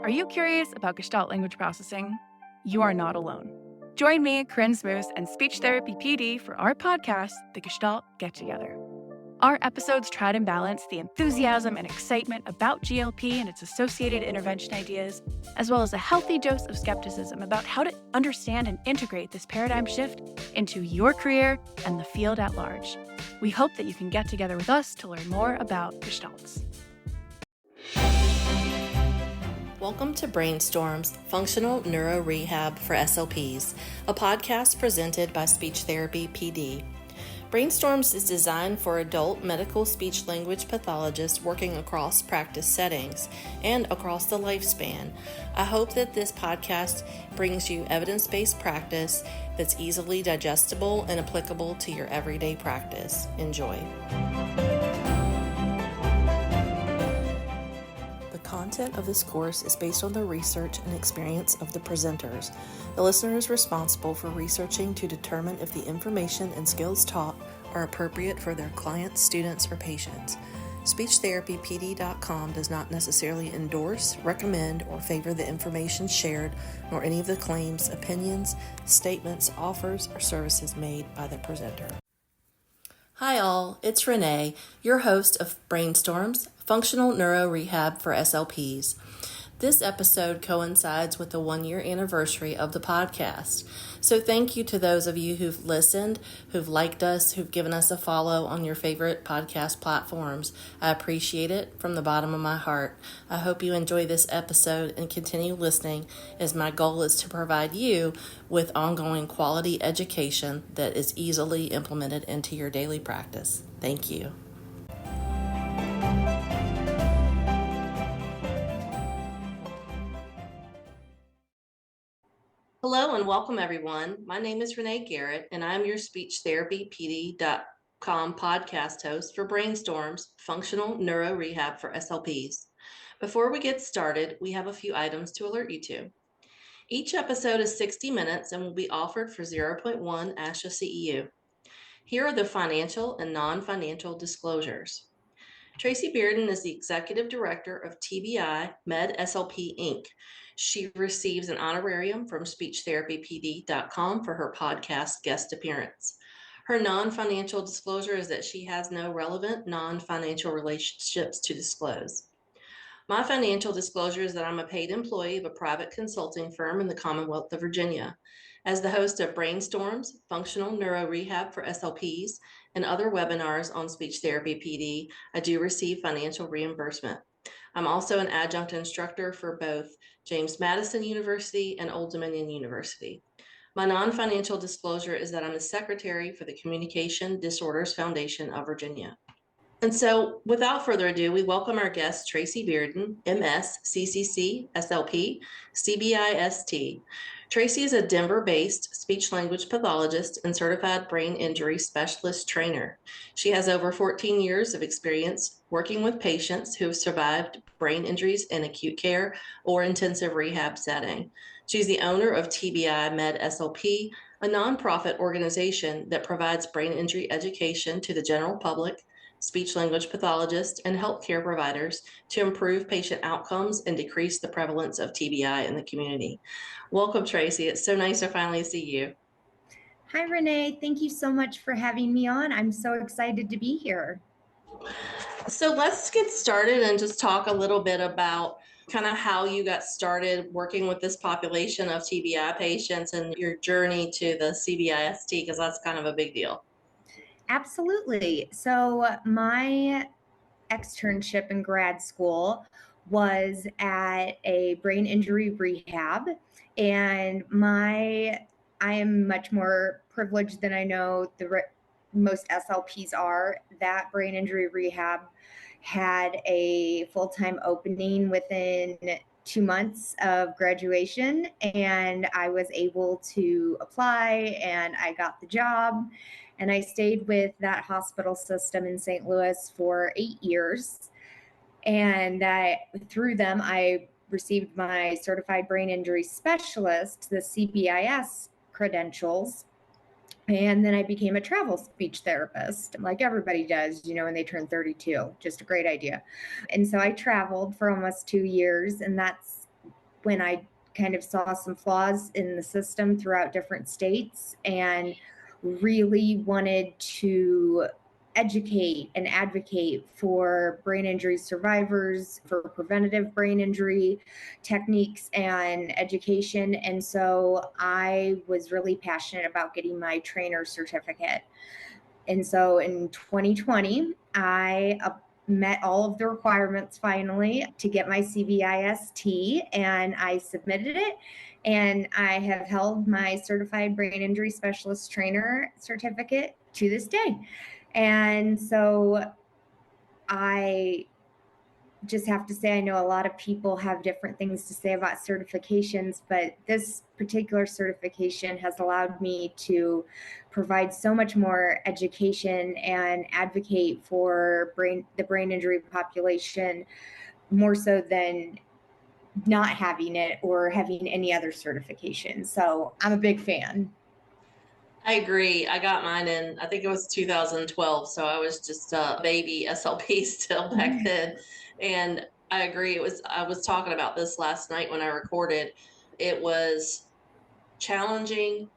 Are you curious about Gestalt language processing? You are not alone. Join me, Corinne Smoose, and Speech Therapy PD for our podcast, The Gestalt Get Together. Our episodes try to balance the enthusiasm and excitement about GLP and its associated intervention ideas, as well as a healthy dose of skepticism about how to understand and integrate this paradigm shift into your career and the field at large. We hope that you can get together with us to learn more about Gestalts. Welcome to Brainstorms, Functional Neuro Rehab for SLPs, a podcast presented by Speech Therapy PD. Brainstorms is designed for adult medical speech-language pathologists working across practice settings and across the lifespan. I hope that this podcast brings you evidence-based practice that's easily digestible and applicable to your everyday practice. Enjoy. The content of this course is based on the research and experience of the presenters. The listener is responsible for researching to determine if the information and skills taught are appropriate for their clients, students, or patients. SpeechTherapyPD.com does not necessarily endorse, recommend, or favor the information shared, nor any of the claims, opinions, statements, offers, or services made by the presenter. Hi all, it's Renee, your host of Brainstorms, Functional Neuro Rehab for SLPs. This episode coincides with the 1-year anniversary of the podcast. So thank you to those of you who've listened, who've liked us, who've given us a follow on your favorite podcast platforms. I appreciate it from the bottom of my heart. I hope you enjoy this episode and continue listening, as my goal is to provide you with ongoing quality education that is easily implemented into your daily practice. Thank you. Hello and welcome everyone. My name is Renee Garrett and I'm your SpeechTherapyPD.com podcast host for Brainstorms, Functional Neuro Rehab for SLPs. Before we get started, we have a few items to alert you to. Each episode is 60 minutes and will be offered for 0.1 ASHA CEU. Here are the financial and non-financial disclosures. Tracie Bearden is the Executive Director of TBI Med SLP Inc. She receives an honorarium from SpeechTherapyPD.com for her podcast guest appearance. Her non-financial disclosure is that she has no relevant non-financial relationships to disclose. My financial disclosure is that I'm a paid employee of a private consulting firm in the Commonwealth of Virginia. As the host of Brainstorms, Functional Neuro Rehab for SLPs, and other webinars on Speech Therapy PD, I do receive financial reimbursement. I'm also an adjunct instructor for both James Madison University and Old Dominion University. My non-financial disclosure is that I'm the secretary for the Communication Disorders Foundation of Virginia. And so without further ado, we welcome our guest, Tracie Bearden, MS, CCC-SLP, CBIST. Tracie is a Denver-based speech-language pathologist and certified brain injury specialist trainer. She has over 14 years of experience working with patients who have survived brain injuries in acute care or intensive rehab setting. She's the owner of TBI Med SLP, a nonprofit organization that provides brain injury education to the general public, speech-language pathologists, and healthcare providers to improve patient outcomes and decrease the prevalence of TBI in the community. Welcome, Tracie. It's so nice to finally see you. Hi, Renee. Thank you so much for having me on. I'm so excited to be here. So let's get started and just talk a little bit about kind of how you got started working with this population of TBI patients and your journey to the CBIST, because that's kind of a big deal. Absolutely. So my externship in grad school was at a brain injury rehab, and I am much more privileged than I know most SLPs are. That brain injury rehab had a full-time opening within 2 months of graduation, and I was able to apply and I got the job. And I stayed with that hospital system in St. Louis for 8 years. And through them, I received my certified brain injury specialist, the CBIST credentials. And then I became a travel speech therapist, like everybody does, when they turn 32. Just a great idea. And so I traveled for almost 2 years, and that's when I kind of saw some flaws in the system throughout different states and really wanted to educate and advocate for brain injury survivors, for preventative brain injury techniques and education. And so I was really passionate about getting my trainer certificate. And so in 2020, I met all of the requirements finally to get my CBIST, and I submitted it. And I have held my certified brain injury specialist trainer certificate to this day. And so I just have to say, I know a lot of people have different things to say about certifications, but this particular certification has allowed me to provide so much more education and advocate for the brain injury population more so than not having it or having any other certification. So I'm a big fan. I agree. I got mine in, I think it was 2012. So I was just a baby SLP still back then. And I agree. I was talking about this last night when I recorded. It was challenging.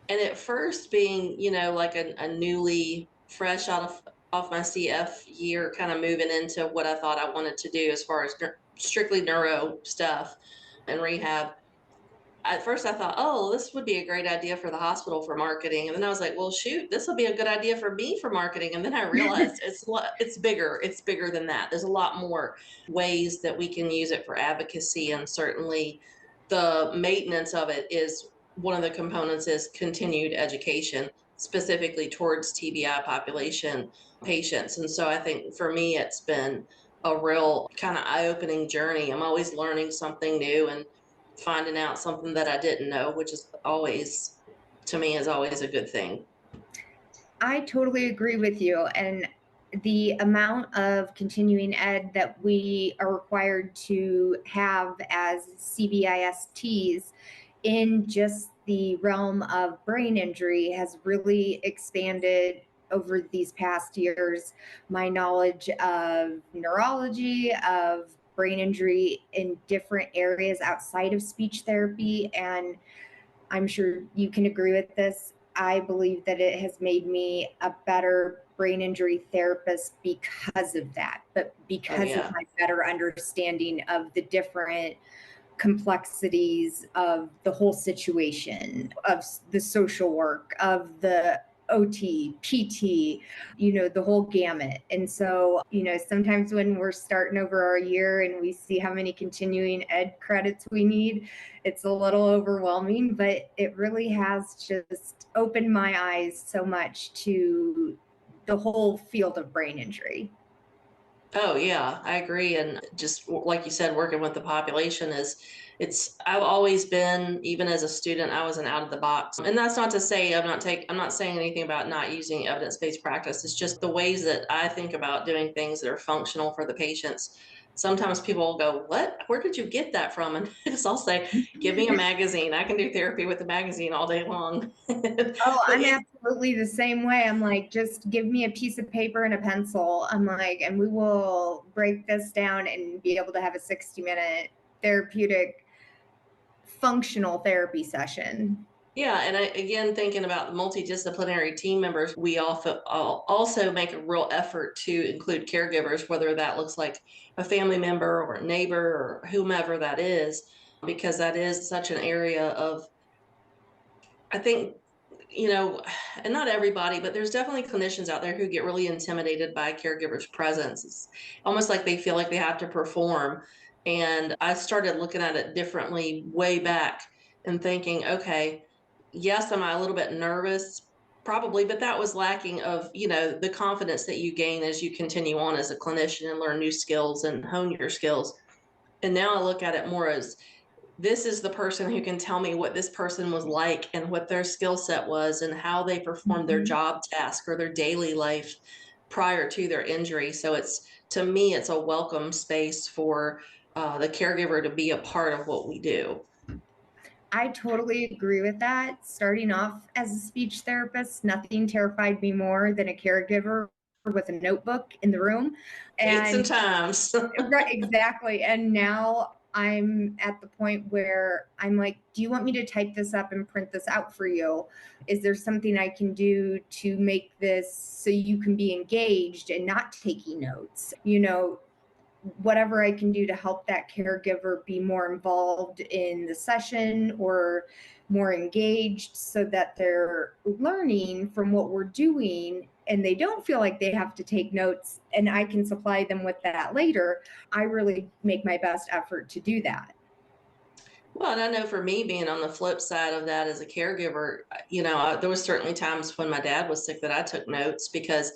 And at first being, like a newly fresh off my CF year, kind of moving into what I thought I wanted to do as far as strictly neuro stuff and rehab. At first I thought, oh, this would be a great idea for the hospital for marketing. And then I was like, well, shoot, this will be a good idea for me for marketing. And then I realized it's bigger. It's bigger than that. There's a lot more ways that we can use it for advocacy. And certainly the maintenance of it is one of the components is continued education, specifically towards TBI population patients. And so I think for me, it's been a real kind of eye-opening journey. I'm always learning something new and finding out something that I didn't know, which is always, to me, is always a good thing. I totally agree with you. And the amount of continuing ed that we are required to have as CBISTs in just the realm of brain injury has really expanded over these past years. My knowledge of neurology, of brain injury in different areas outside of speech therapy, and I'm sure you can agree with this. I believe that it has made me a better brain injury therapist because of that, but because of my better understanding of the different complexities of the whole situation, of the social work, of the OT, PT, the whole gamut. And so, sometimes when we're starting over our year and we see how many continuing ed credits we need, it's a little overwhelming, but it really has just opened my eyes so much to the whole field of brain injury. Oh yeah, I agree. And just like you said, working with the population I've always been, even as a student, I was an out of the box. And that's not to say I'm not saying anything about not using evidence-based practice. It's just the ways that I think about doing things that are functional for the patients. Sometimes people will go, what? Where did you get that from? And I'll say, give me a magazine. I can do therapy with a magazine all day long. Oh, I'm absolutely the same way. I'm like, just give me a piece of paper and a pencil. I'm like, and we will break this down and be able to have a 60-minute therapeutic functional therapy session. Yeah, and again, thinking about the multidisciplinary team members, we also make a real effort to include caregivers, whether that looks like a family member or a neighbor or whomever that is, because that is such an area of, I think, and not everybody, but there's definitely clinicians out there who get really intimidated by a caregiver's presence. It's almost like they feel like they have to perform. And I started looking at it differently way back and thinking, okay, yes, am I a little bit nervous? Probably, but that was lacking of, the confidence that you gain as you continue on as a clinician and learn new skills and hone your skills. And now I look at it more as this is the person who can tell me what this person was like and what their skill set was and how they performed their job task or their daily life prior to their injury. So to me, it's a welcome space for the caregiver to be a part of what we do. I totally agree with that. Starting off as a speech therapist, nothing terrified me more than a caregiver with a notebook in the room. Dates and times. Right, exactly. And now I'm at the point where I'm like, do you want me to type this up and print this out for you? Is there something I can do to make this so you can be engaged and not taking notes? Whatever I can do to help that caregiver be more involved in the session or more engaged so that they're learning from what we're doing and they don't feel like they have to take notes and I can supply them with that later. I really make my best effort to do that. Well, and I know for me, being on the flip side of that as a caregiver, there was certainly times when my dad was sick that I took notes, because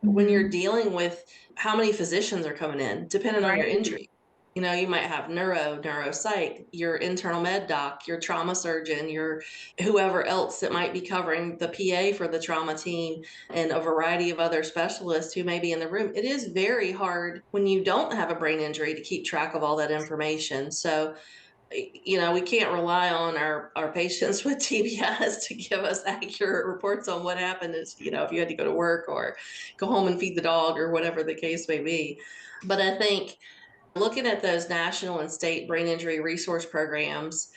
when you're dealing with how many physicians are coming in, depending on your Right. injury, you might have neuropsych, your internal med doc, your trauma surgeon, your whoever else that might be covering the PA for the trauma team, and a variety of other specialists who may be in the room. It is very hard when you don't have a brain injury to keep track of all that information. So we can't rely on our patients with TBIs to give us accurate reports on what happened if you had to go to work or go home and feed the dog or whatever the case may be. But I think looking at those national and state brain injury resource programs,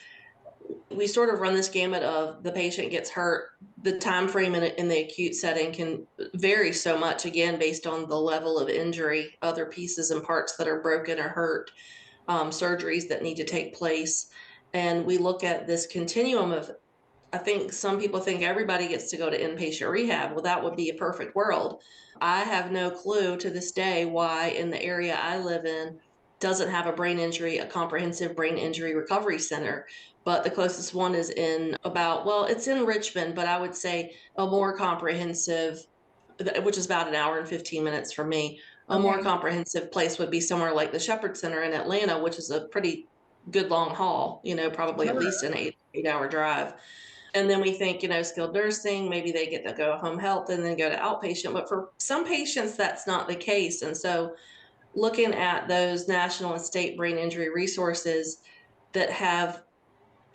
we sort of run this gamut of the patient gets hurt. The time frame in the acute setting can vary so much, again, based on the level of injury, other pieces and parts that are broken or hurt, surgeries that need to take place. And we look at this continuum of, I think some people think everybody gets to go to inpatient rehab. Well, that would be a perfect world. I have no clue to this day why in the area I live in doesn't have a comprehensive brain injury recovery center. But the closest one is it's in Richmond, but I would say a more comprehensive, which is about an hour and 15 minutes from me. A more comprehensive place would be somewhere like the Shepherd Center in Atlanta, which is a pretty good long haul, probably at least an 8-hour drive. And then we think, skilled nursing, maybe they get to go home health and then go to outpatient. But for some patients, that's not the case. And so looking at those national and state brain injury resources that have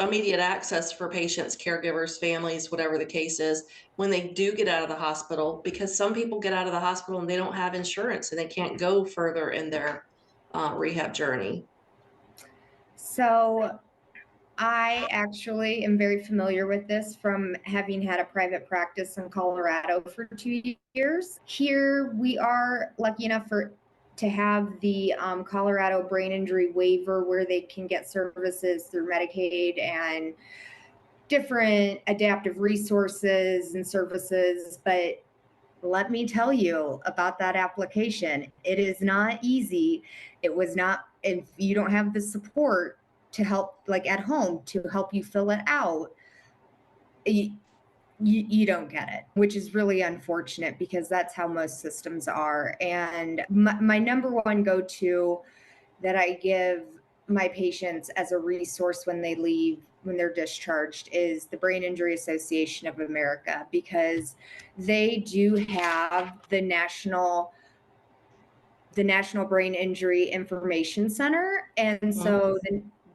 immediate access for patients, caregivers, families, whatever the case is, when they do get out of the hospital, because some people get out of the hospital and they don't have insurance and they can't go further in their rehab journey. So I actually am very familiar with this from having had a private practice in Colorado for 2 years. Here we are lucky enough to have the Colorado brain injury waiver where they can get services through Medicaid and different adaptive resources and services. But let me tell you about that application. It is not easy. It was not, if you don't have the support to help, like at home, to help you fill it out, you don't get it, which is really unfortunate because that's how most systems are. And my number one go-to that I give my patients as a resource when they leave, when they're discharged, is the Brain Injury Association of America, because they do have the National Brain Injury Information Center. And so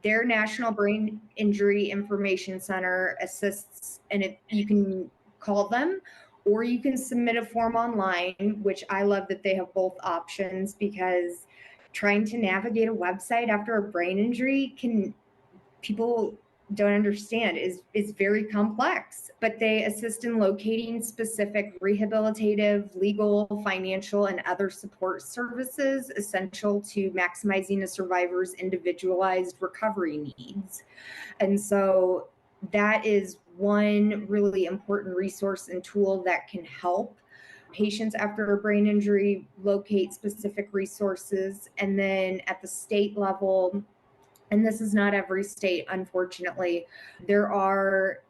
their National Brain Injury Information Center assists, and you can call them or you can submit a form online, which I love that they have both options, because trying to navigate a website after a brain injury people don't understand, is very complex. But they assist in locating specific rehabilitative, legal, financial, and other support services essential to maximizing a survivor's individualized recovery needs. And so that is one really important resource and tool that can help patients after a brain injury locate specific resources. And then at the state level, and this is not every state, unfortunately, there are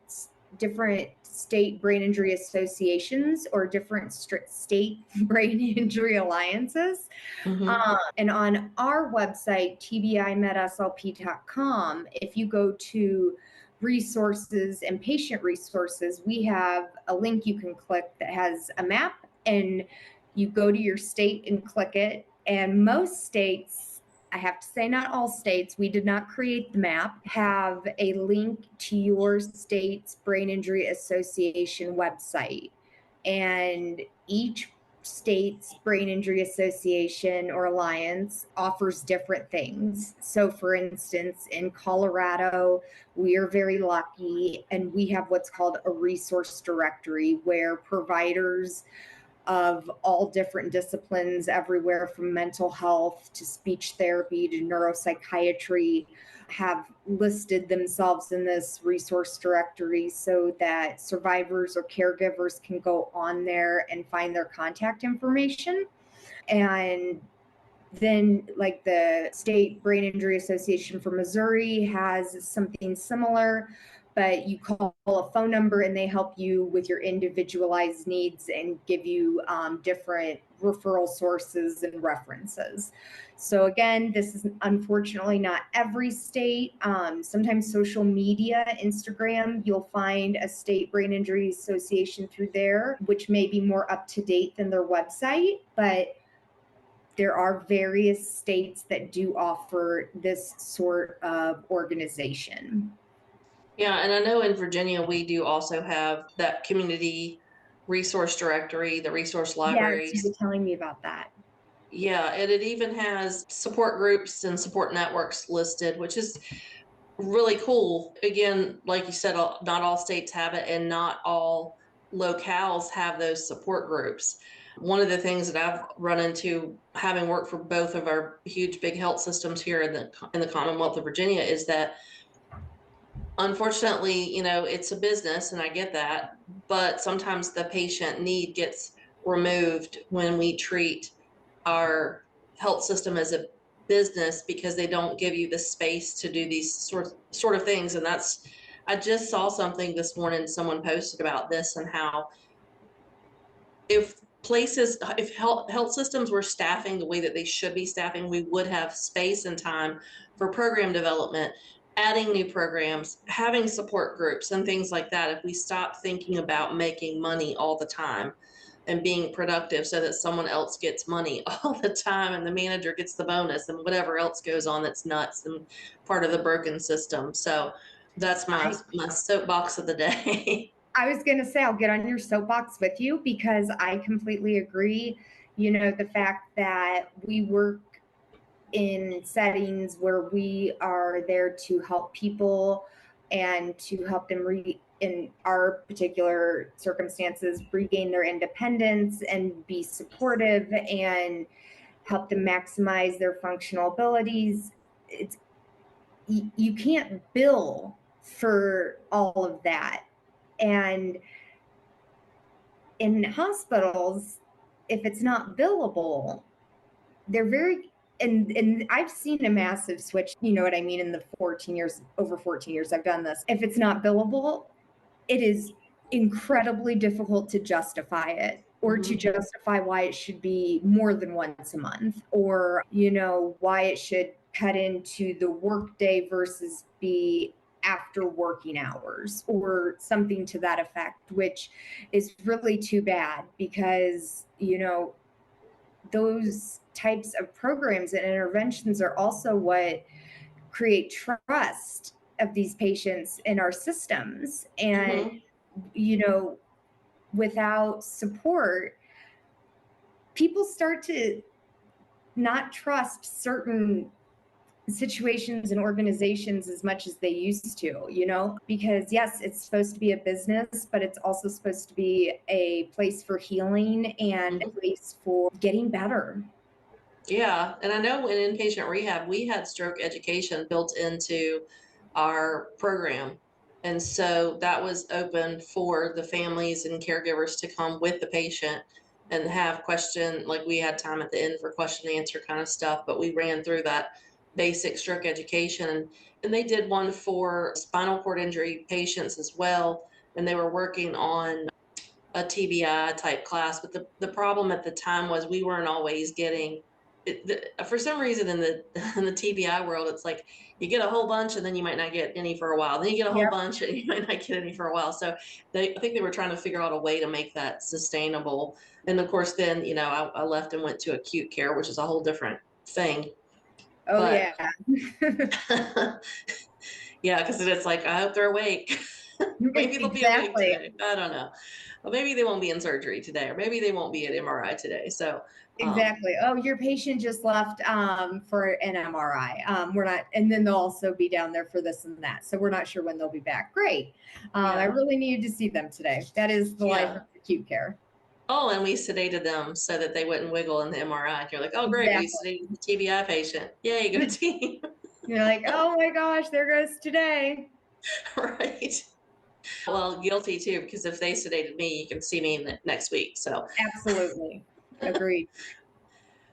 different state brain injury associations or different state brain injury alliances. And on our website, tbimedslp.com, if you go to resources and patient resources, we have a link you can click that has a map, and you go to your state and click it. And most states, I have to say not all states, we did not create the map, have a link to your state's Brain Injury Association website. And each state's brain injury association or alliance offers different things. So for instance, in Colorado, we are very lucky and we have what's called a resource directory where providers of all different disciplines, everywhere from mental health to speech therapy to neuropsychiatry, have listed themselves in this resource directory so that survivors or caregivers can go on there and find their contact information. And then, like the State Brain Injury Association for Missouri has something similar, but you call a phone number and they help you with your individualized needs and give you different referral sources and references. So again, this is unfortunately not every state. Sometimes social media, Instagram, you'll find a State Brain Injury Association through there, which may be more up to date than their website, but there are various states that do offer this sort of organization. Yeah, and I know in Virginia, we do also have that community resource directory, the resource libraries. Yes, you were telling me about that. Yeah, and it even has support groups and support networks listed, which is really cool. Again, like you said, not all states have it and not all locales have those support groups. One of the things that I've run into having worked for both of our huge big health systems here in the Commonwealth of Virginia is that unfortunately, it's a business and I get that, but sometimes the patient need gets removed when we treat our health system as a business because they don't give you the space to do these sort of things. And I just saw something this morning, someone posted about this and how if health systems were staffing the way that they should be staffing, we would have space and time for program development, adding new programs, having support groups and things like that. If we stop thinking about making money all the time and being productive so that someone else gets money all the time and the manager gets the bonus and whatever else goes on that's nuts and part of the broken system. So that's my soapbox of the day. I was going to say, I'll get on your soapbox with you because I completely agree. The fact that we work in settings where we are there to help people and to help them in our particular circumstances, regain their independence and be supportive and help them maximize their functional abilities. You can't bill for all of that. And in hospitals, if it's not billable, they're very, and I've seen a massive switch, you know what I mean, in the over 14 years I've done this. If it's not billable, it is incredibly difficult to justify it or to justify why it should be more than once a month or, why it should cut into the workday versus be after working hours or something to that effect, which is really too bad because, those types of programs and interventions are also what create trust of these patients in our systems. And, without support, people start to not trust certain situations and organizations as much as they used to, because yes, it's supposed to be a business, but it's also supposed to be a place for healing and a place for getting better. Yeah. And I know in inpatient rehab, we had stroke education built into our program. And so that was open for the families and caregivers to come with the patient and have like we had time at the end for question and answer kind of stuff, but we ran through that basic stroke education and they did one for spinal cord injury patients as well. And they were working on a TBI type class, but the problem at the time was we weren't always getting for some reason in the TBI world, it's like you get a whole bunch and then you might not get any for a while. Then you get a whole bunch and you might not get any for a while. So I think they were trying to figure out a way to make that sustainable. And of course, then, I left and went to acute care, which is a whole different thing. Oh, yeah. Yeah, because it's like, I hope they're awake. Maybe they'll be awake today. I don't know. well, maybe they won't be in surgery today, or maybe they won't be at MRI today. So Exactly. Oh, your patient just left for an MRI. We're not, and then they'll also be down there for this and that. So we're not sure when they'll be back. Great. I really needed to see them today. That is the life of acute care. Oh, and we sedated them so that they wouldn't wiggle in the MRI. You're like, oh, great, we sedated the TBI patient. Yay, go team. You're like, oh my gosh, there goes today. Right. Well, guilty too, because if they sedated me, you can see me next week. So absolutely. Agreed.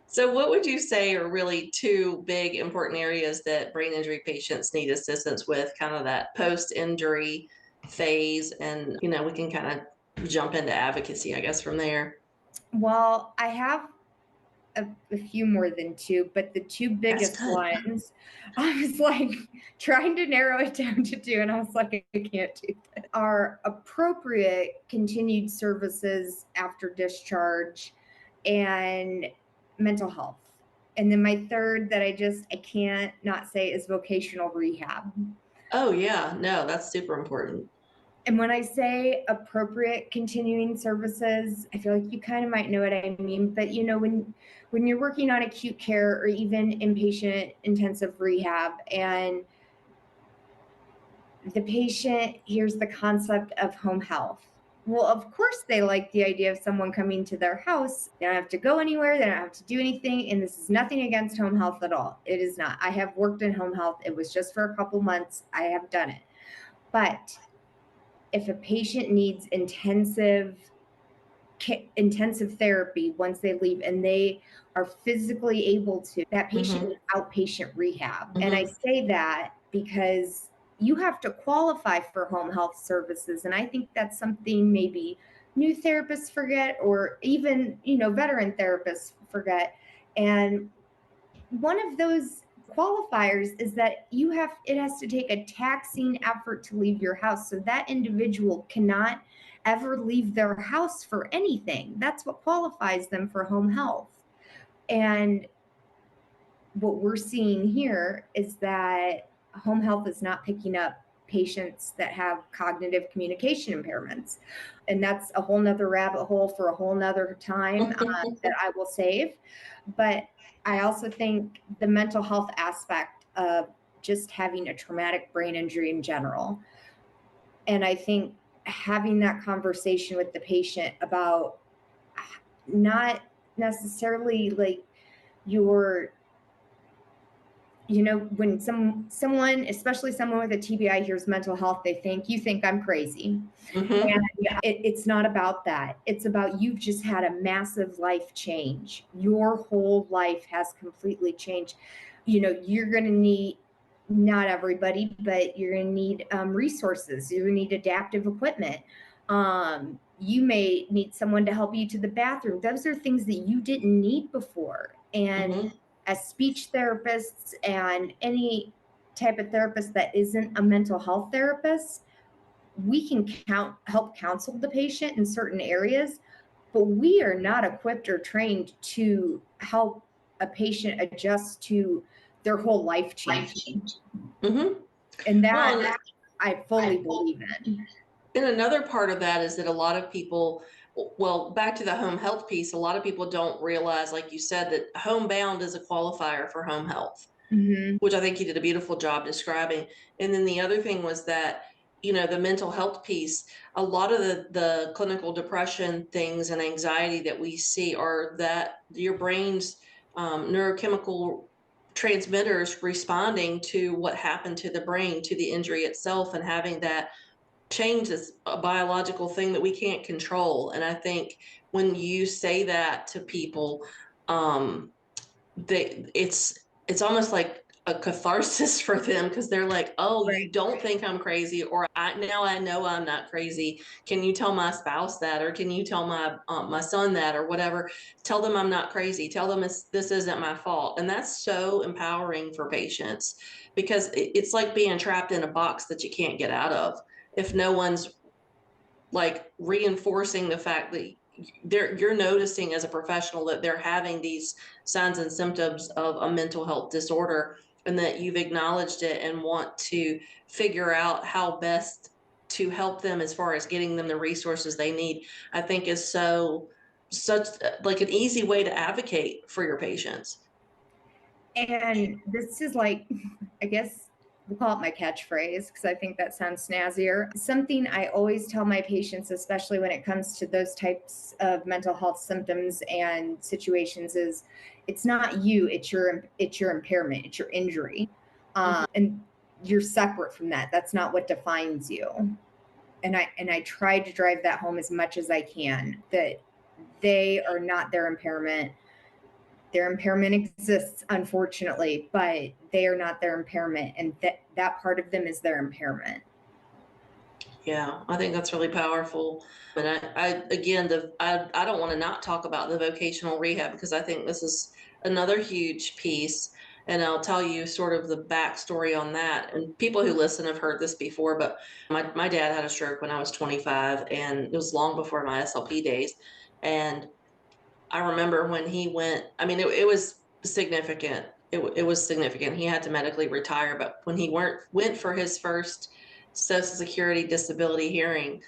So what would you say are really two big important areas that brain injury patients need assistance with, kind of that post-injury phase? And, we can kind of jump into advocacy, I guess, from there. Well, I have a few more than two, but the two biggest ones, I was like trying to narrow it down to two, and I was like, I can't do that. Are appropriate continued services after discharge and mental health. And then my third that I can't not say is vocational rehab. Oh yeah, no, that's super important. And when I say appropriate continuing services, I feel like you kind of might know what I mean. But when you're working on acute care or even inpatient intensive rehab, and the patient hears the concept of home health, well, of course they like the idea of someone coming to their house. They don't have to go anywhere. They don't have to do anything. And this is nothing against home health at all. It is not. I have worked in home health. It was just for a couple months. I have done it. But if a patient needs intensive therapy once they leave and they are physically able to, that patient needs outpatient rehab. And I say that because you have to qualify for home health services. And I think that's something maybe new therapists forget, or even, veteran therapists forget. And one of those qualifiers is that it has to take a taxing effort to leave your house. So that individual cannot ever leave their house for anything. That's what qualifies them for home health. And what we're seeing here is that home health is not picking up patients that have cognitive communication impairments. And that's a whole nother rabbit hole for a whole nother time that I will save. But I also think the mental health aspect of just having a traumatic brain injury in general. And I think having that conversation with the patient about not necessarily like when someone, especially someone with a TBI, hears mental health, they think, you think I'm crazy. And it's not about that. It's about, you've just had a massive life change. Your whole life has completely changed. You're going to need, not everybody, but you're going to need resources. You're going to need adaptive equipment. You may need someone to help you to the bathroom. Those are things that you didn't need before. And as speech therapists and any type of therapist that isn't a mental health therapist, we can help counsel the patient in certain areas, but we are not equipped or trained to help a patient adjust to their whole life changing. And that I fully believe in. And another part of that is that a lot of people, well, back to the home health piece, a lot of people don't realize, like you said, that homebound is a qualifier for home health, which I think you did a beautiful job describing. And then the other thing was that, the mental health piece, a lot of the clinical depression things and anxiety that we see are that your brain's neurochemical transmitters responding to what happened to the brain, to the injury itself, and having that change is a biological thing that we can't control. And I think when you say that to people, it's almost like a catharsis for them, because they're like, oh, you don't think I'm crazy, or now I know I'm not crazy. Can you tell my spouse that, or can you tell my son that, or whatever? Tell them I'm not crazy. Tell them this isn't my fault. And that's so empowering for patients, because it's like being trapped in a box that you can't get out of if no one's like reinforcing the fact that you're noticing as a professional that they're having these signs and symptoms of a mental health disorder, and that you've acknowledged it and want to figure out how best to help them as far as getting them the resources they need, I think is such like an easy way to advocate for your patients. And this is like, I guess we'll call it my catchphrase because I think that sounds snazzier. Something I always tell my patients, especially when it comes to those types of mental health symptoms and situations, is it's not you, it's your impairment, it's your injury. And you're separate from that. That's not what defines you. And I try to drive that home as much as I can, that they are not their impairment. Their impairment exists, unfortunately, but they are not their impairment, and that part of them is their impairment. Yeah, I think that's really powerful. And I again, I don't want to not talk about the vocational rehab because I think this is another huge piece. And I'll tell you sort of the backstory on that. And people who listen have heard this before, but my dad had a stroke when I was 25, and it was long before my SLP days. And I remember when he went, I mean, it was significant. It was significant. He had to medically retire, but when he went for his first Social Security disability hearing,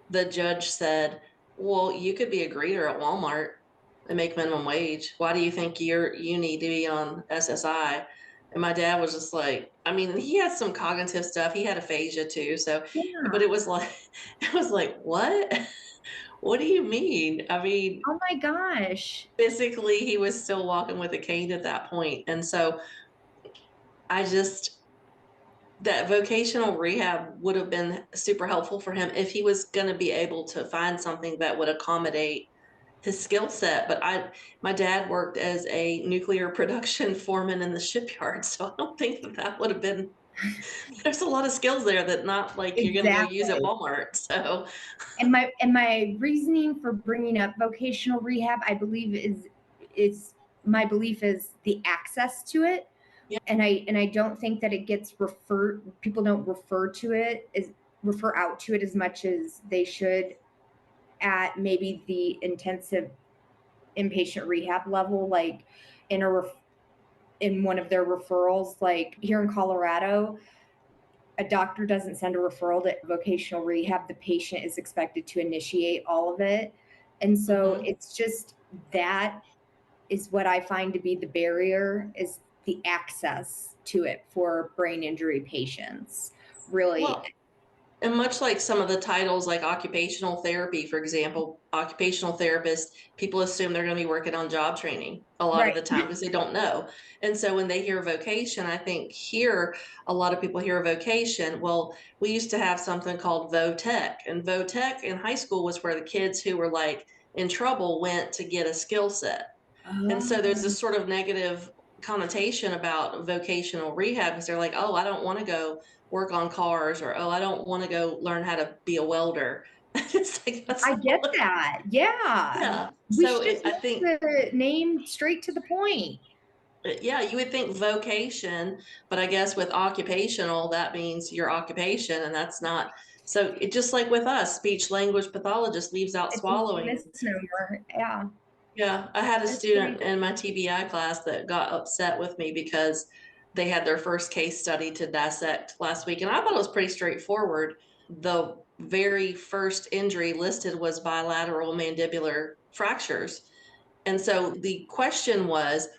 the judge said, well, you could be a greeter at Walmart and make minimum wage. Why do you think you need to be on SSI? And my dad was just like, I mean, he had some cognitive stuff. He had aphasia too. So, Yeah. but it was like, what? What do you mean? I mean, oh my gosh. physically, he was still walking with a cane at that point. And so that vocational rehab would have been super helpful for him if he was going to be able to find something that would accommodate his skill set. But my dad worked as a nuclear production foreman in the shipyard, so I don't think that would have been. There's a lot of skills there that not like you're going to go use at Walmart. So, and my reasoning for bringing up vocational rehab, I believe is my belief is the access to it. Yeah. And I don't think that it gets referred. People don't refer out to it as much as they should at maybe the intensive inpatient rehab level, like in one of their referrals, like here in Colorado, a doctor doesn't send a referral to vocational rehab. The patient is expected to initiate all of it. And so it's just, that is what I find to be the barrier, is the access to it for brain injury patients, really. Well, and much like some of the titles, like occupational therapy, for example, occupational therapist, people assume they're going to be working on job training a lot of the time because they don't know. And so when they hear vocation, I think here, a lot of people hear vocation. Well, we used to have something called VOTech, and VOTech in high school was where the kids who were like in trouble went to get a skill set. And so there's this sort of negative connotation about vocational rehab because they're like, oh, I don't want to go work on cars, or oh, I don't want to go learn how to be a welder. It's like, I get that. Yeah. So I think the name straight to the point. Yeah, you would think vocation, but I guess with occupational, that means your occupation, and that's not. So it just like with us, speech language pathologist leaves out swallowing. Misnomer. Yeah. Yeah, I had a student in my TBI class that got upset with me because they had their first case study to dissect last week, and I thought it was pretty straightforward. The very first injury listed was bilateral mandibular fractures. And so the question was,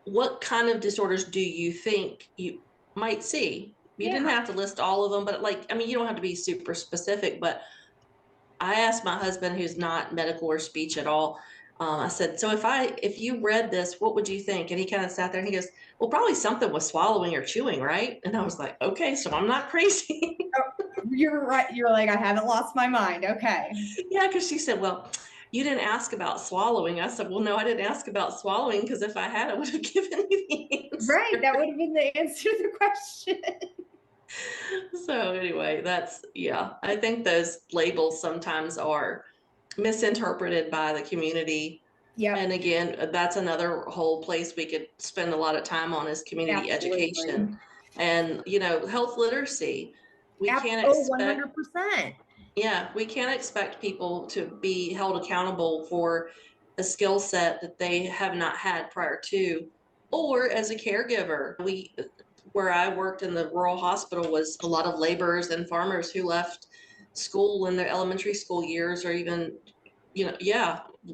what kind of disorders do you think you might see? You didn't have to list all of them, but like, I mean, you don't have to be super specific, but I asked my husband, who's not medical or speech at all, I said, so if you read this, what would you think? And he kind of sat there and he goes, well, probably something with swallowing or chewing, right? And I was like, okay, so I'm not crazy. You're right. You're like, I haven't lost my mind. Okay. Yeah, because she said, well, you didn't ask about swallowing. I said, well, no, I didn't ask about swallowing because if I had, I would have given you the answer. Right. That would have been the answer to the question. So anyway, I think those labels sometimes are misinterpreted by the community. Yeah. And again, that's another whole place we could spend a lot of time on, is community education and, health literacy. We can't expect 100%. Yeah, we can't expect people to be held accountable for a skill set that they have not had prior to, or as a caregiver. where I worked in the rural hospital was a lot of laborers and farmers who left school in their elementary school years, or even,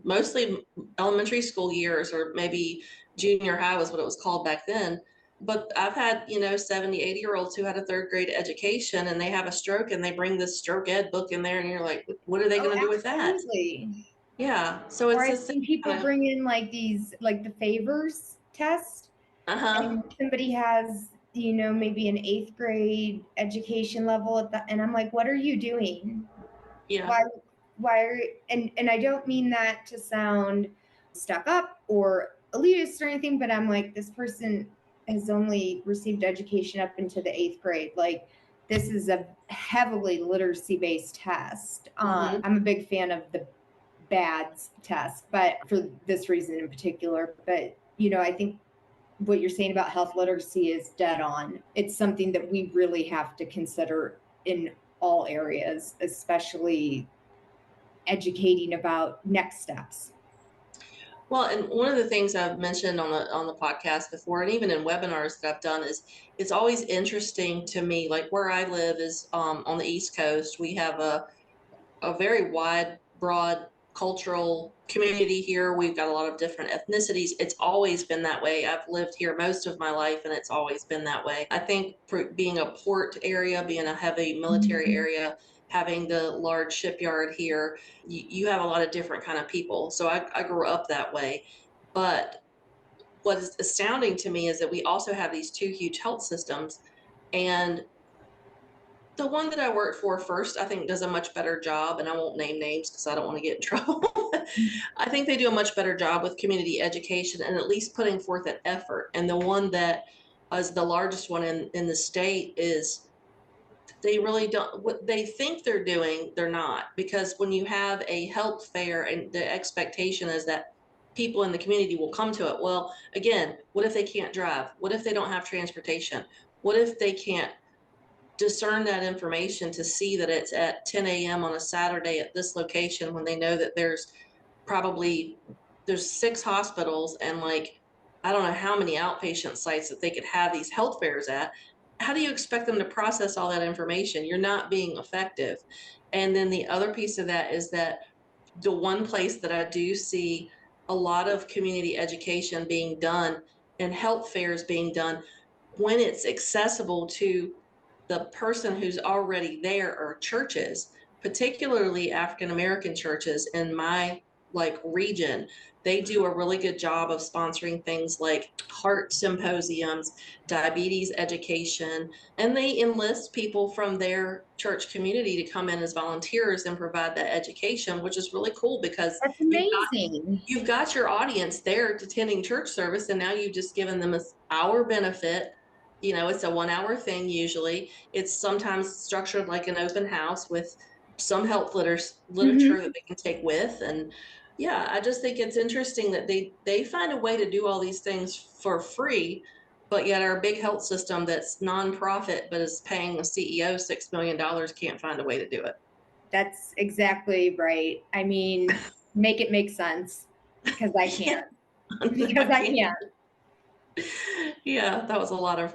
mostly elementary school years, or maybe junior high was what it was called back then. But I've had, 70, 80-year-olds who had a third grade education and they have a stroke and they bring this stroke ed book in there and you're like, what are they going to do with that? Absolutely. Yeah. So Or it's I've seen people bring in like these, like the favors test, and somebody has, maybe an 8th grade education level and I'm like, what are you doing? Yeah. Why are, and I don't mean that to sound stuck up or elitist or anything, but I'm like, this person has only received education up into the 8th grade. Like, this is a heavily literacy based test. I'm a big fan of the BADS test, but for this reason in particular. But, I think what you're saying about health literacy is dead on. It's something that we really have to consider in all areas, especially educating about next steps. Well, and one of the things I've mentioned on the podcast before, and even in webinars that I've done, is it's always interesting to me, like where I live is on the East Coast. We have a very wide, broad cultural community here. We've got a lot of different ethnicities. It's always been that way. I've lived here most of my life, and it's always been that way. I think being a port area, being a heavy military area, having the large shipyard here, you have a lot of different kind of people. So I grew up that way. But what is astounding to me is that we also have these two huge health systems, and the one that I worked for first, I think, does a much better job, and I won't name names because I don't want to get in trouble. I think they do a much better job with community education and at least putting forth an effort. And the one that is the largest one in the state is, they really don't, what they think they're doing, they're not. Because when you have a health fair and the expectation is that people in the community will come to it. Well, again, what if they can't drive? What if they don't have transportation? What if they can't discern that information to see that it's at 10 a.m. on a Saturday at this location, when they know that there's 6 hospitals and like, I don't know how many outpatient sites that they could have these health fairs at? How do you expect them to process all that information? You're not being effective. And then the other piece of that is that the one place that I do see a lot of community education being done and health fairs being done, when it's accessible to the person who's already there, are churches, particularly African American churches in my region. They do a really good job of sponsoring things like heart symposiums, diabetes education, and they enlist people from their church community to come in as volunteers and provide that education, which is really cool because that's amazing. You've got your audience there attending church service, and now you've just given them an hour benefit. It's a 1-hour thing usually. It's sometimes structured like an open house with some health literature that they can take with. And yeah, I just think it's interesting that they find a way to do all these things for free, but yet our big health system that's nonprofit but is paying the CEO $6 million can't find a way to do it. That's exactly right. I mean, make it make sense, because I can't. Because I can't. Yeah, that was a lot of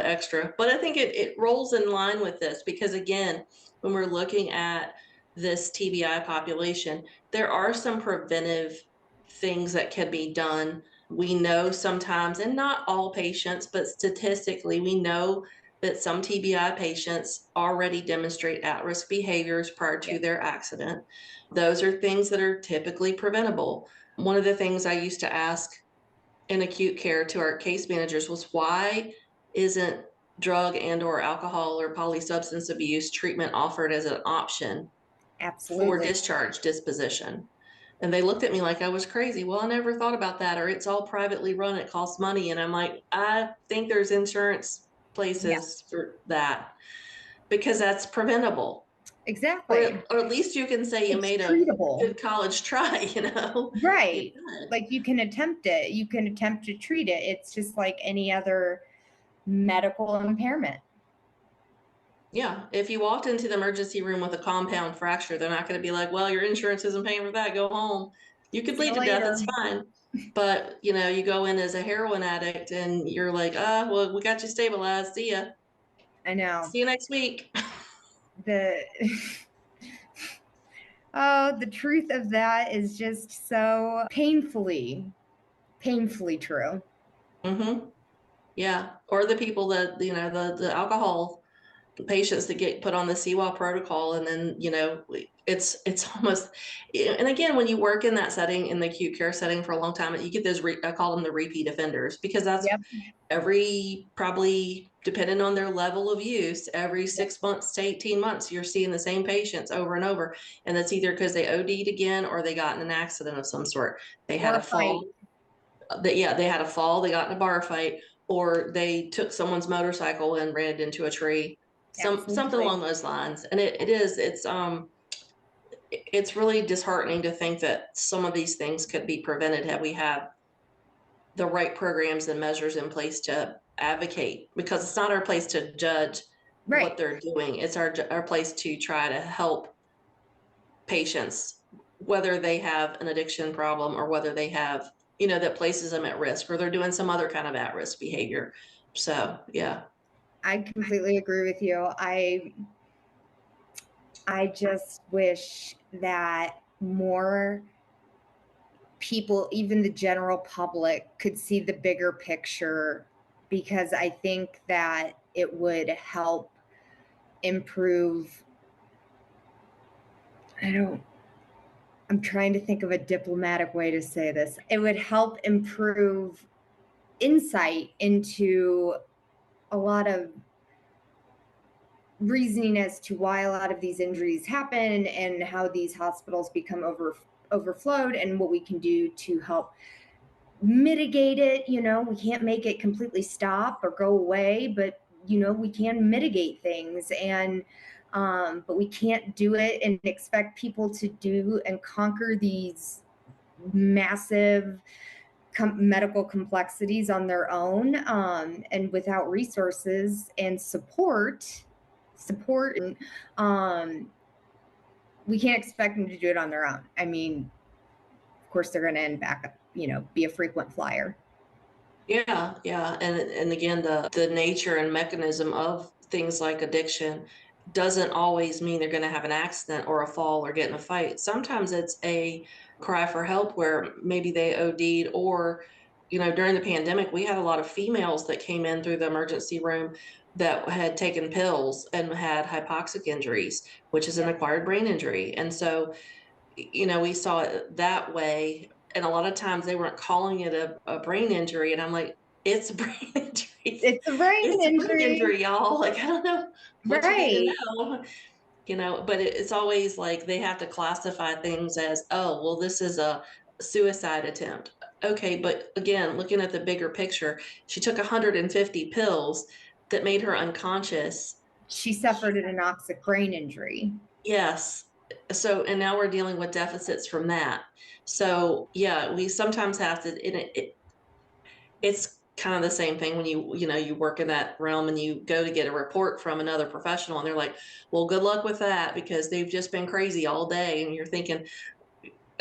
extra. But I think it rolls in line with this because, again, when we're looking at this TBI population, there are some preventive things that can be done. We know sometimes, and not all patients, but statistically, we know that some TBI patients already demonstrate at-risk behaviors prior to their accident. Those are things that are typically preventable. One of the things I used to ask in acute care to our case managers was, why isn't drug and or alcohol or polysubstance abuse treatment offered as an option for discharge disposition? And they looked at me like I was crazy. Well, I never thought about that. Or it's all privately run, it costs money. And I'm like, I think there's insurance places for that, because that's preventable. Exactly. Or at least you can say you made treatable. A good college try, Right. Like you can attempt it. You can attempt to treat it. It's just like any other medical impairment. Yeah. If you walked into the emergency room with a compound fracture, they're not going to be like, well, your insurance isn't paying for that, go home. You could bleed to death, it's fine. But, you know, you go in as a heroin addict and you're like, well, we got you stabilized. See ya. I know. See you next week. The oh, the truth of that is just so painfully true. Mm-hmm. Yeah. Or the people that, you know, the alcohol patients that get put on the CWA protocol, and then, you know, it's almost, and again, when you work in that setting, in the acute care setting for a long time, you get those, I call them the repeat offenders, because that's Yep. probably depending on their level of use, every 6 months to 18 months, you're seeing the same patients over and over. And that's either because they OD'd again or they got in an accident of some sort. They had Or a fall. They had a fall, they got in a bar fight, or they took someone's motorcycle and ran it into a tree. Something Absolutely. along those lines. And it's really disheartening to think that some of these things could be prevented had we had the right programs and measures in place to advocate, because it's not our place to judge Right. what they're doing. It's our place to try to help patients, whether they have an addiction problem or whether they have, you know, that places them at risk, or they're doing some other kind of at-risk behavior. So, yeah. I completely agree with you. I just wish that more people, even the general public, could see the bigger picture, because I think that it would help improve. I'm trying to think of a diplomatic way to say this. It would help improve insight into a lot of reasoning as to why a lot of these injuries happen and how these hospitals become overflowed, and what we can do to help mitigate it. You know, we can't make it completely stop or go away, but you know, we can mitigate things, and but we can't do it and expect people to do and conquer these massive medical complexities on their own, and without resources and support, and we can't expect them to do it on their own. I mean, of course, they're going to end back up, you know, be a frequent flyer. Yeah, yeah. And again, the nature and mechanism of things like addiction doesn't always mean they're going to have an accident or a fall or get in a fight. Sometimes it's a cry for help where maybe they OD'd, or, you know, during the pandemic, we had a lot of females that came in through the emergency room that had taken pills and had hypoxic injuries, which is an acquired brain injury. And so, you know, we saw it that way. And a lot of times they weren't calling it a brain injury. And I'm like, it's a brain injury. It's a brain It's injury. a brain injury, y'all. Like, I don't know what you need Right. to know. You know, but it's always like they have to classify things as, oh, well, this is a suicide attempt. Okay, but again, looking at the bigger picture, she took 150 pills that made her unconscious. She suffered an anoxic brain injury. Yes. So, and now we're dealing with deficits from that. So, yeah, we sometimes have to, it's kind of the same thing when you know, you work in that realm and you go to get a report from another professional and they're like, well, good luck with that because they've just been crazy all day. And you're thinking,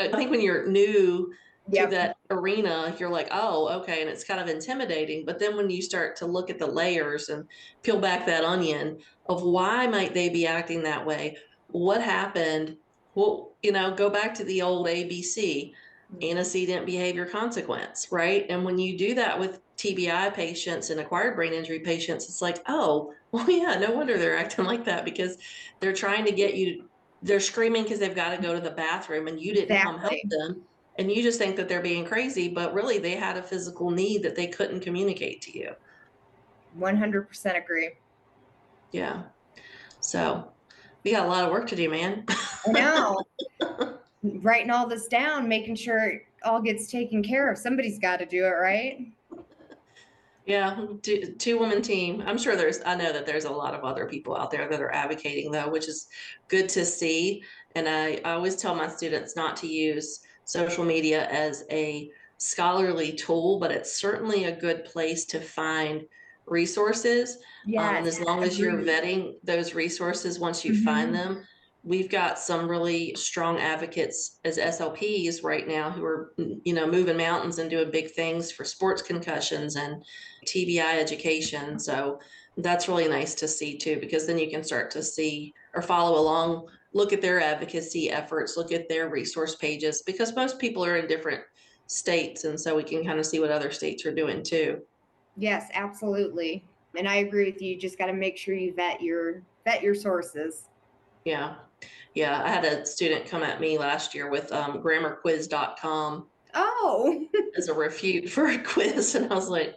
I think when you're new to that arena, you're like, oh, okay. And it's kind of intimidating. But then when you start to look at the layers and peel back that onion of why might they be acting that way? What happened? Well, you know, go back to the old ABC, antecedent behavior consequence, right? And when you do that with TBI patients and acquired brain injury patients, it's like, oh, well, yeah, no wonder they're acting like that, because they're trying to get you, they're screaming because they've got to go to the bathroom and you didn't come help them. And you just think that they're being crazy, but really they had a physical need that they couldn't communicate to you. 100% agree. Yeah. So we got a lot of work to do, man. I know. Writing all this down, making sure it all gets taken care of. Somebody's got to do it, right? Yeah, two-woman team. I'm sure I know that there's a lot of other people out there that are advocating though, which is good to see. And I always tell my students not to use social media as a scholarly tool, but it's certainly a good place to find resources. Yes, And as long as you're vetting those resources, once you find them, we've got some really strong advocates as SLPs right now who are, moving mountains and doing big things for sports concussions and TBI education. So that's really nice to see too, because then you can start to see or follow along, look at their advocacy efforts, look at their resource pages, because most people are in different states. And so we can kind of see what other states are doing too. Yes, absolutely. And I agree with you. You just got to make sure you vet your sources. Yeah. Yeah. I had a student come at me last year with grammarquiz.com Oh, as a refute for a quiz. And I was like,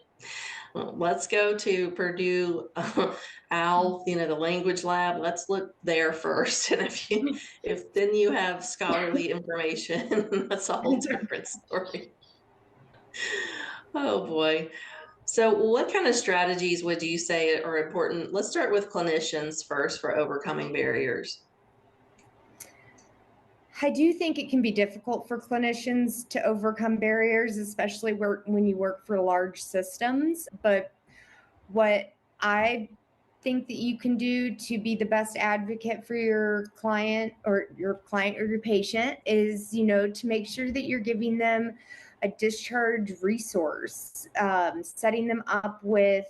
well, let's go to Purdue OWL, the language lab. Let's look there first. And if then you have scholarly information, that's a whole different story. Oh boy. So what kind of strategies would you say are important? Let's start with clinicians first for overcoming barriers. I do think it can be difficult for clinicians to overcome barriers, especially when you work for large systems. But what I think that you can do to be the best advocate for your client or your patient is, to make sure that you're giving them a discharge resource, setting them up with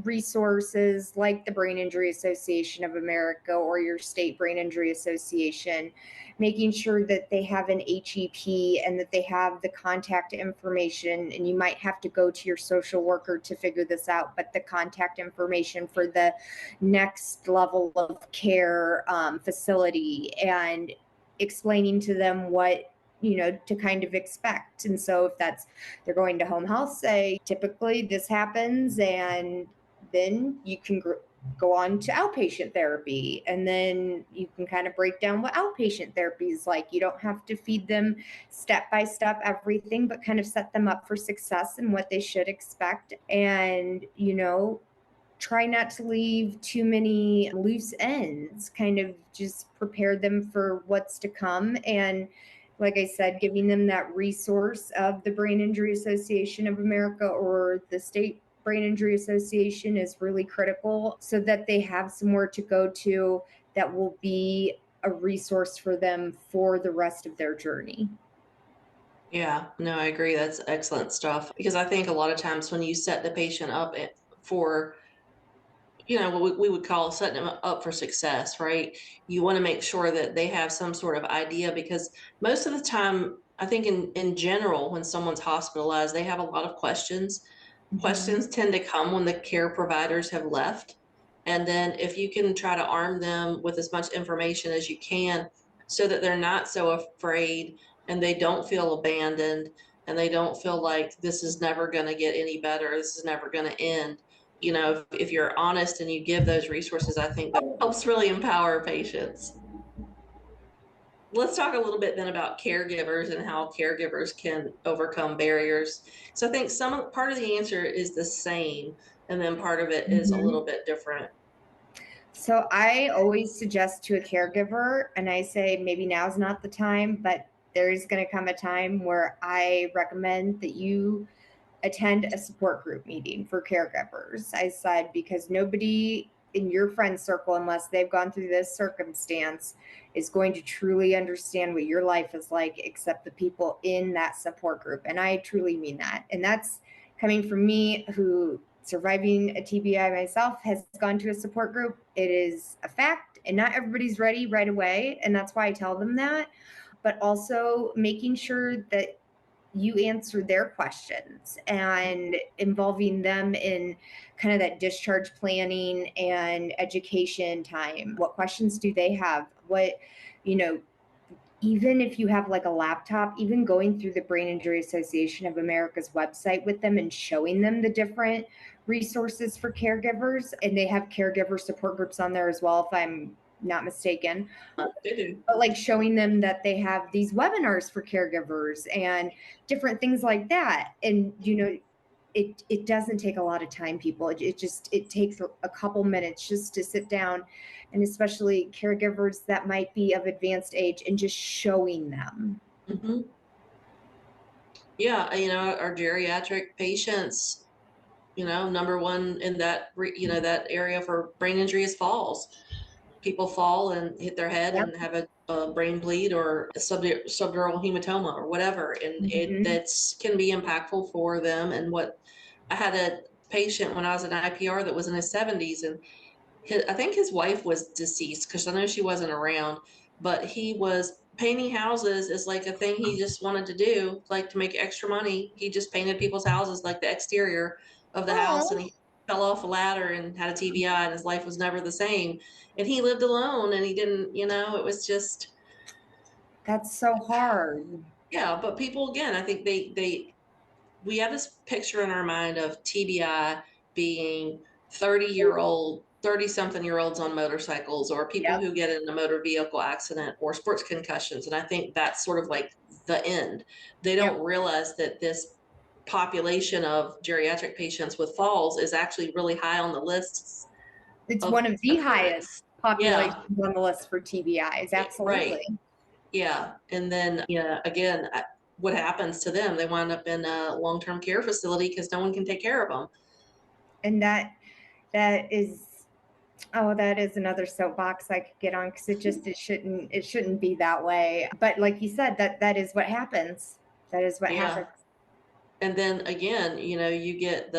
resources like the Brain Injury Association of America or your state brain injury association, making sure that they have an HEP and that they have the contact information. And you might have to go to your social worker to figure this out, but the contact information for the next level of care facility, and explaining to them what to kind of expect. And so if they're going to home health, say typically this happens, and then you can go on to outpatient therapy, and then you can kind of break down what outpatient therapy is like. You don't have to feed them step by step everything, but kind of set them up for success and what they should expect. And try not to leave too many loose ends, kind of just prepare them for what's to come. And like I said, giving them that resource of the Brain Injury Association of America or the state Brain Injury Association is really critical, so that they have somewhere to go to that will be a resource for them for the rest of their journey. Yeah, no, I agree. That's excellent stuff, because I think a lot of times when you set the patient up for what we would call setting them up for success, right? You want to make sure that they have some sort of idea, because most of the time, I think in general, when someone's hospitalized, they have a lot of questions. Mm-hmm. Questions tend to come when the care providers have left. And then if you can try to arm them with as much information as you can, so that they're not so afraid and they don't feel abandoned and they don't feel like this is never going to get any better, this is never going to end. If you're honest and you give those resources, I think that helps really empower patients. Let's talk a little bit then about caregivers and how caregivers can overcome barriers. So I think part of the answer is the same, and then part of it is a little bit different. So I always suggest to a caregiver, and I say maybe now's not the time, but there's going to come a time where I recommend that you attend a support group meeting for caregivers. I said, because nobody in your friend circle, unless they've gone through this circumstance, is going to truly understand what your life is like except the people in that support group. And I truly mean that. And that's coming from me, who, surviving a TBI myself, has gone to a support group. It is a fact, and not everybody's ready right away. And that's why I tell them that. But also making sure that you answer their questions and involving them in kind of that discharge planning and education time. What questions do they have? Even if you have like a laptop, even going through the Brain Injury Association of America's website with them and showing them the different resources for caregivers. And they have caregiver support groups on there as well, if I'm not mistaken. But like showing them that they have these webinars for caregivers and different things like that. And, it doesn't take a lot of time, people. It takes a couple minutes just to sit down, and especially caregivers that might be of advanced age, and just showing them. Mm-hmm. Yeah, our geriatric patients, number one in that, that area for brain injury is falls. people fall and hit their head Yep. and have a brain bleed or a subdural hematoma or whatever. And that's can be impactful for them. And I had a patient when I was an IPR that was in his 70s, and I think his wife was deceased because I know she wasn't around, but he was painting houses is like a thing he just wanted to do, like to make extra money. He just painted people's houses, like the exterior of the house, and he fell off a ladder and had a TBI, and his life was never the same. And he lived alone, and he didn't, it was just. That's so hard. Yeah, but people, again, I think we have this picture in our mind of TBI being 30-something-year-olds on motorcycles, or people who get in a motor vehicle accident or sports concussions. And I think that's sort of like the end. They don't realize that this population of geriatric patients with falls is actually really high on the lists. It's one of the highest populations on the list for TBIs. Absolutely. Right. Yeah. And then, again, what happens to them? They wind up in a long-term care facility because no one can take care of them. And that is another soapbox I could get on, because it shouldn't be that way. But like you said, that is what happens. That is what happens. And then again, you get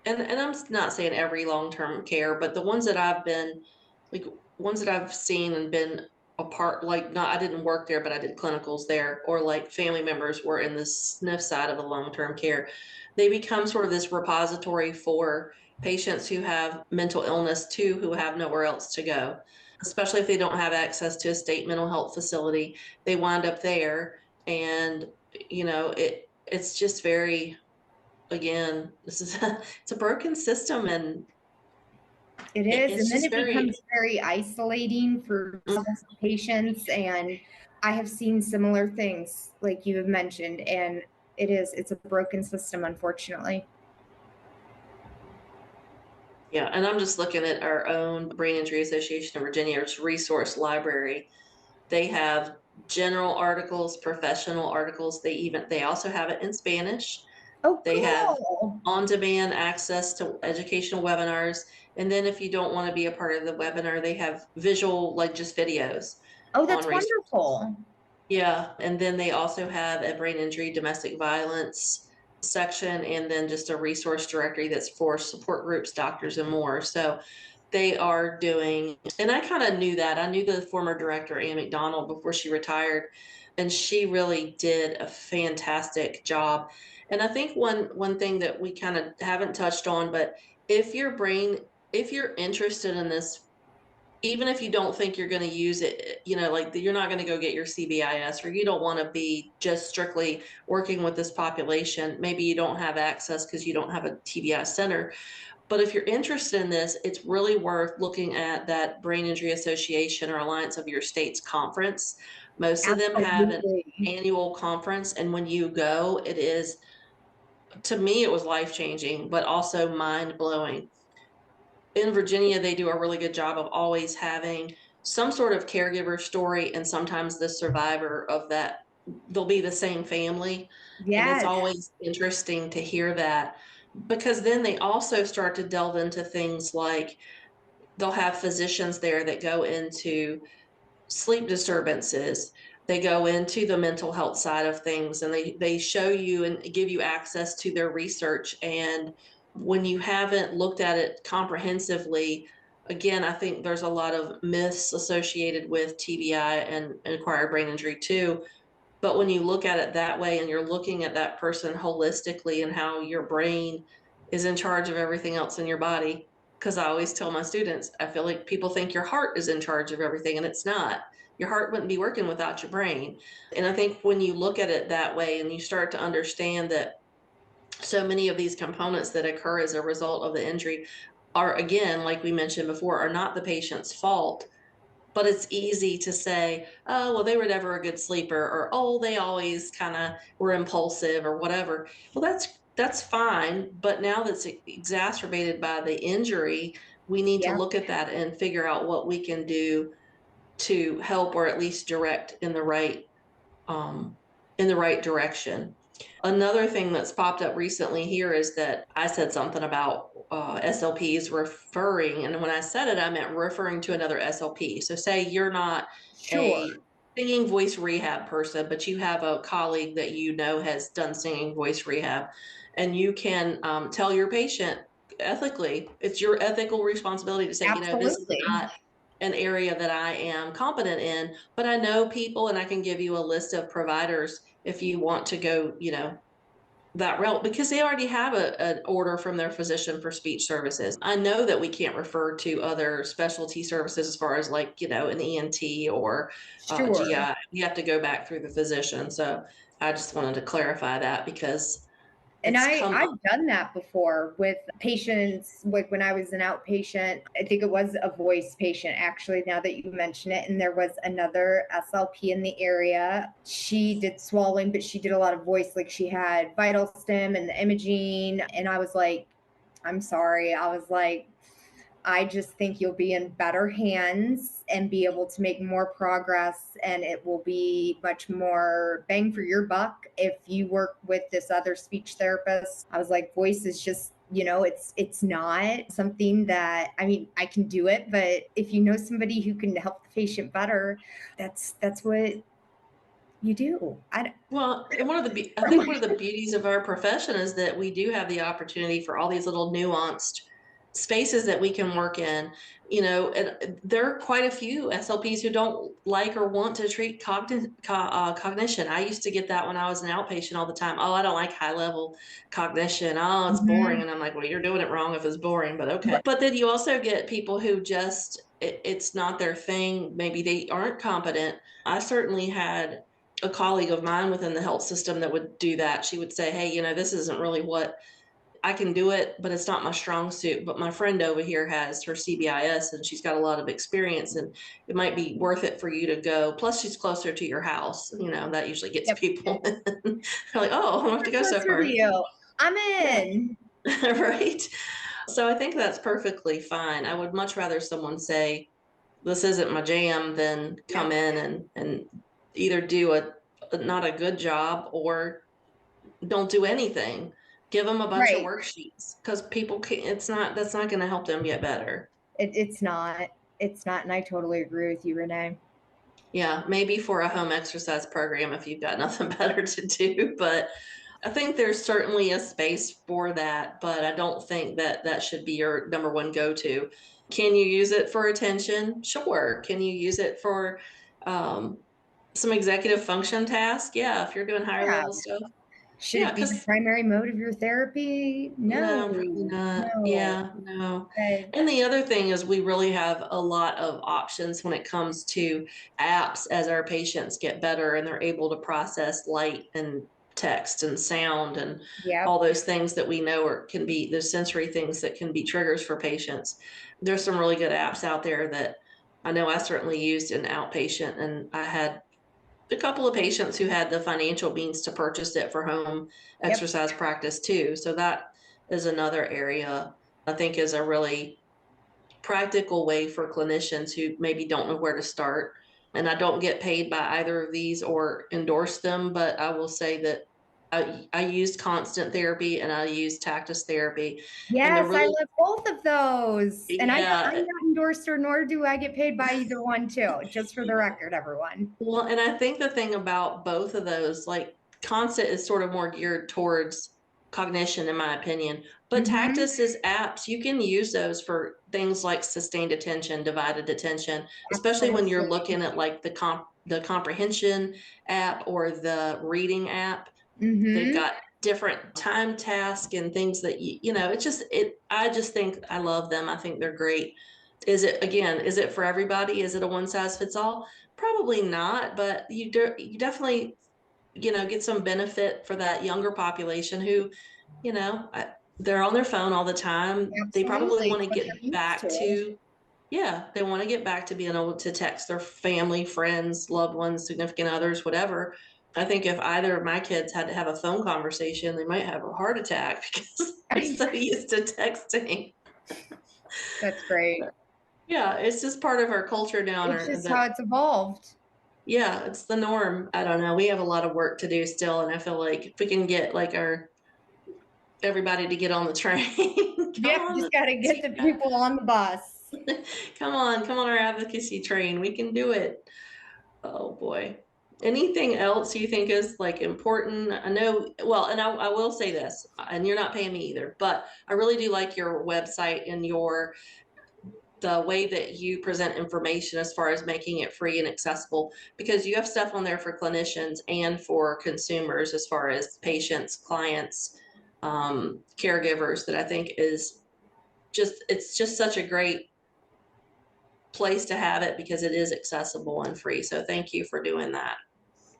and I'm not saying every long-term care, but the ones that I've seen and been a part, like, I didn't work there, but I did clinicals there, or like family members were in the SNF side of the long-term care. They become sort of this repository for patients who have mental illness too, who have nowhere else to go, especially if they don't have access to a state mental health facility. They wind up there, and it's just very, again, it's a broken system, and it is. it's And then just it becomes very isolating for patients. And I have seen similar things like you have mentioned, and it's a broken system, unfortunately. Yeah, and I'm just looking at our own Brain Injury Association of Virginia's resource library. They have general articles, professional articles. They also have it in Spanish. Oh, They have cool. on-demand access to educational webinars. And then if you don't want to be a part of the webinar, they have visual, like just videos. Oh, that's wonderful. Yeah. And then they also have a brain injury, domestic violence section, and then just a resource directory that's for support groups, doctors, and more. So they are doing, and I kind of knew that. I knew the former director, Ann McDonald, before she retired, and she really did a fantastic job. And I think one thing that we kind of haven't touched on, but if you're interested in this, even if you don't think you're going to use it, like you're not going to go get your CBIS, or you don't want to be just strictly working with this population. Maybe you don't have access because you don't have a TBI center. But if you're interested in this, it's really worth looking at that Brain Injury Association or Alliance of your state's conference. Most of them have an annual conference, and when you go, it is, to me, it was life-changing, but also mind-blowing. In Virginia, they do a really good job of always having some sort of caregiver story, and sometimes the survivor of that, they'll be the same family. And it's always interesting to hear that, because then they also start to delve into things like they'll have physicians there that go into sleep disturbances. They go into the mental health side of things, and they show you and give you access to their research. And when you haven't looked at it comprehensively, again, I think there's a lot of myths associated with TBI and acquired brain injury too. But when you look at it that way, and you're looking at that person holistically, and how your brain is in charge of everything else in your body, because I always tell my students, I feel like people think your heart is in charge of everything, and it's not. Your heart wouldn't be working without your brain. And I think when you look at it that way, and you start to understand that so many of these components that occur as a result of the injury are, again, like we mentioned before, are not the patient's fault. But it's easy to say, oh, well, they were never a good sleeper, or, oh, they always kind of were impulsive, or whatever. Well, that's fine. But now that's exacerbated by the injury, we need to look at that and figure out what we can do to help, or at least direct in the right direction. Another thing that's popped up recently here is that I said something about SLPs referring, and when I said it, I meant referring to another SLP. So say you're not Sure. a singing voice rehab person, but you have a colleague that you know has done singing voice rehab, and you can tell your patient ethically, it's your ethical responsibility to say, this is Absolutely. not an area that I am competent in, but I know people and I can give you a list of providers if you want to go, that route, because they already have an order from their physician for speech services. I know that we can't refer to other specialty services as far as like, an ENT or Sure. GI. You have to go back through the physician. So I just wanted to clarify that because And it's come up. I've done that before with patients, like when I was an outpatient. I think it was a voice patient, actually, now that you mention it. And there was another SLP in the area. She did swallowing, but she did a lot of voice. Like she had vital stim and the imaging. And I was like, I'm sorry. I was like, I just think you'll be in better hands and be able to make more progress, and it will be much more bang for your buck if you work with this other speech therapist. I was like, voice is just, it's not something that, I mean, I can do it, but if you know somebody who can help the patient better, that's what you do. Well, and I think one of the beauties of our profession is that we do have the opportunity for all these little nuanced spaces that we can work in, and there are quite a few SLPs who don't like or want to treat cognition. I used to get that when I was an outpatient all the time. Oh, I don't like high level cognition. Oh, it's boring. And I'm like, well, you're doing it wrong if it's boring, but okay. But then you also get people who just, it's not their thing. Maybe they aren't competent. I certainly had a colleague of mine within the health system that would do that. She would say, hey, this isn't really what I can do it, but it's not my strong suit. But my friend over here has her CBIST and she's got a lot of experience and it might be worth it for you to go. Plus she's closer to your house. That usually gets people. They're like, oh, I don't have to go so Closer far. to you. I'm in. Yeah. Right. So I think that's perfectly fine. I would much rather someone say, this isn't my jam than come in and either do not a good job or don't do anything. Give them a bunch of worksheets because people can, that's not going to help them get better. It's not. And I totally agree with you, Renee. Yeah, maybe for a home exercise program if you've got nothing better to do, but I think there's certainly a space for that, but I don't think that should be your number one go-to. Can you use it for attention? Sure. Can you use it for some executive function tasks? Yeah, if you're doing higher level stuff. Should it be the primary mode of your therapy? No, probably not. No. Yeah, no. Okay. And the other thing is we really have a lot of options when it comes to apps as our patients get better and they're able to process light and text and sound and all those things that we know can be the sensory things that can be triggers for patients. There's some really good apps out there that I know I certainly used in outpatient, and I had a couple of patients who had the financial means to purchase it for home exercise practice too. So that is another area I think is a really practical way for clinicians who maybe don't know where to start. And I don't get paid by either of these or endorse them, but I will say that I used Constant Therapy and I used Tactus Therapy. Yes, I love both of those. And I'm not endorsed, or nor do I get paid by either one too, just for the record, everyone. Well, and I think the thing about both of those, like Constant is sort of more geared towards cognition, in my opinion, but Tactus is apps. You can use those for things like sustained attention, divided attention, especially when you're looking at like the comprehension app or the reading app. They've got different time tasks and things that I just think I love them. I think they're great. Is it for everybody? Is it a one size fits all? Probably not, but you definitely, get some benefit for that younger population who, they're on their phone all the time. Absolutely. They probably want to get back to, they want to get back to being able to text their family, friends, loved ones, significant others, whatever. I think if either of my kids had to have a phone conversation, they might have a heart attack because they're so used to texting. That's great. Yeah, it's just part of our culture now. It's just how it's evolved. Yeah, it's the norm. I don't know. We have a lot of work to do still, and I feel like if we can get like our everybody to get on the train. Just got to get the people on the bus. Come on our advocacy train. We can do it. Oh boy. Anything else you think is like important? I know, well, and I will say this, and you're not paying me either, but I really do like your website and the way that you present information as far as making it free and accessible, because you have stuff on there for clinicians and for consumers as far as patients, clients, caregivers, that I think is it's just such a great place to have it because it is accessible and free. So thank you for doing that.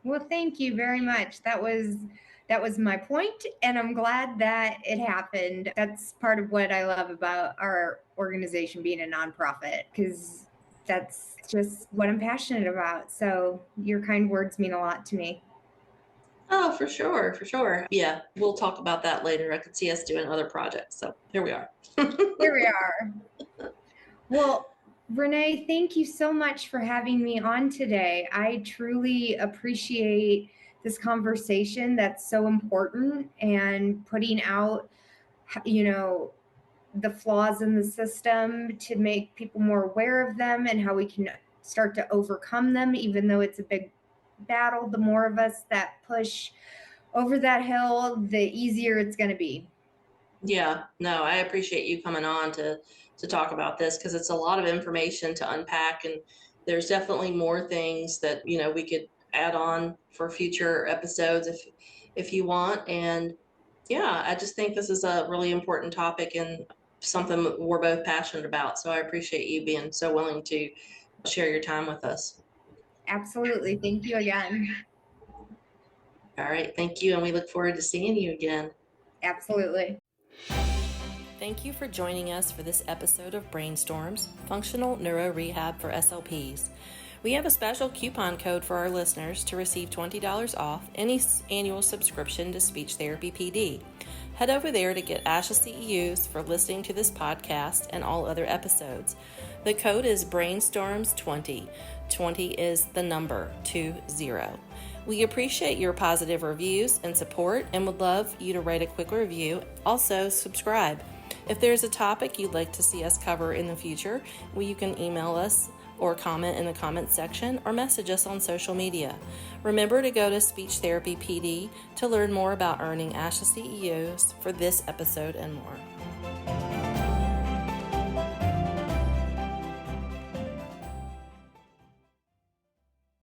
Well, thank you very much. That was my point, and I'm glad that it happened. That's part of what I love about our organization being a nonprofit, because that's just what I'm passionate about. So your kind words mean a lot to me. Oh, for sure, for sure. Yeah, we'll talk about that later. I could see us doing other projects. So here we are. Here we are. Well, Renee, thank you so much for having me on today. I truly appreciate this conversation that's so important, and putting out, the flaws in the system to make people more aware of them and how we can start to overcome them, even though it's a big battle. The more of us that push over that hill, the easier it's going to be. Yeah, no, I appreciate you coming on to talk about this, because it's a lot of information to unpack, and there's definitely more things that we could add on for future episodes if you want. And yeah, I just think this is a really important topic and something that we're both passionate about. So I appreciate you being so willing to share your time with us. Absolutely. Thank you again. All right, thank you, and we look forward to seeing you again. Absolutely. Thank you for joining us for this episode of Brainstorms, Functional Neuro Rehab for SLPs. We have a special coupon code for our listeners to receive $20 off any annual subscription to Speech Therapy PD. Head over there to get ASHA CEUs for listening to this podcast and all other episodes. The code is Brainstorms20. 20 is the number 20. We appreciate your positive reviews and support, and would love you to write a quick review. Also, subscribe. If there's a topic you'd like to see us cover in the future, you can email us or comment in the comments section or message us on social media. Remember to go to Speech Therapy PD to learn more about earning ASHA CEUs for this episode and more.